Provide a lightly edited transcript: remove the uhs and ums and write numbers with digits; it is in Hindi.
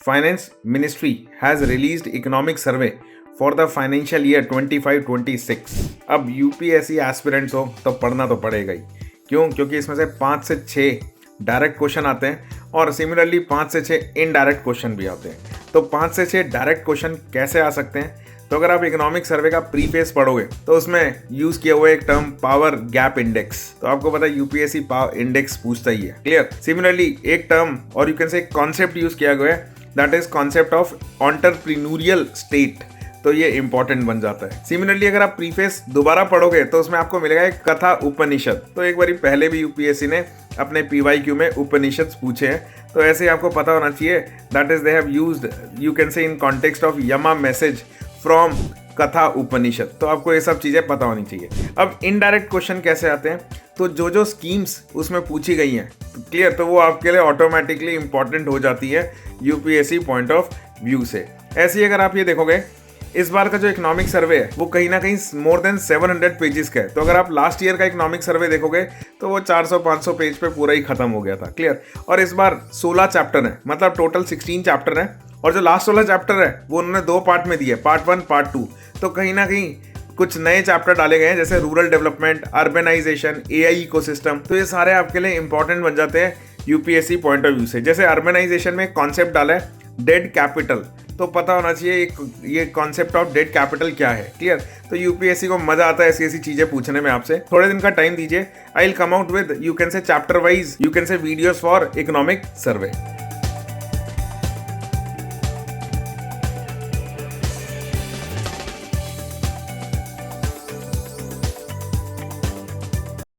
Finance ministry has released economic survey for the financial year 25-26। अब यूपीएससी एस्पिरेंट्स हो तो पढ़ना तो पड़ेगा ही। क्यों? क्योंकि इसमें से 5 से 6 डायरेक्ट क्वेश्चन आते हैं और सिमिलरली 5 से 6 इनडायरेक्ट क्वेश्चन भी आते हैं। तो 5 से 6 डायरेक्ट क्वेश्चन कैसे आ सकते हैं? तो अगर आप इकोनॉमिक सर्वे का प्रीफेस पढ़ोगे तो उसमें यूज किया हुआ एक टर्म पावर गैप इंडेक्स, तो आपको पता है यूपीएससी पावर इंडेक्स पूछता ही है। क्लियर? सिमिलरली एक टर्म और you can say concept use किया गया है, that is concept of entrepreneurial state, तो ये इंपॉर्टेंट बन जाता है। सिमिलरली अगर आप प्रीफेस दोबारा पढ़ोगे तो उसमें आपको मिलेगा एक कथा उपनिषद, तो एक बारी पहले भी यूपीएससी ने अपने पीवाईक्यू में उपनिषद पूछे हैं, तो ऐसे आपको पता होना चाहिए that is they have used you can say in context of यमा मैसेज फ्रॉम कथा उपनिषद, तो आपको ये सब चीज़ें पता होनी चाहिए। अब इनडायरेक्ट क्वेश्चन कैसे आते हैं? तो जो स्कीम्स उसमें पूछी गई हैं, क्लियर, तो वो आपके लिए ऑटोमेटिकली इंपॉर्टेंट हो जाती है यूपीएससी पॉइंट ऑफ व्यू से। ऐसे ही अगर आप ये देखोगे, इस बार का जो इकोनॉमिक सर्वे है वो कहीं ना कहीं मोर देन 700 पेजेस का है। तो अगर आप लास्ट ईयर का इकोनॉमिक सर्वे देखोगे तो वो 400-500 पेज पे पूरा ही खत्म हो गया था। क्लियर? और इस बार 16 चैप्टर है, मतलब टोटल 16 चैप्टर है, और जो लास्ट 16 चैप्टर है वो उन्होंने 2 पार्ट में दिए, पार्ट 1 पार्ट 2। तो कहीं ना कहीं कुछ नए चैप्टर डाले गए हैं, जैसे rural development, urbanisation, AI ecosystem, तो ये सारे आपके लिए इंपॉर्टेंट बन जाते हैं यूपीएससी पॉइंट ऑफ व्यू से। जैसे अर्बनाइजेशन में कॉन्सेप्ट डाला है डेड कैपिटल, तो पता होना चाहिए ये कॉन्सेप्ट ऑफ डेट कैपिटल क्या है। क्लियर? तो यूपीएससी को मजा आता है ऐसी चीजें पूछने में आपसे। थोड़े दिन का टाइम दीजिए, I will come out with you can say chapter wise you can say videos for economic survey.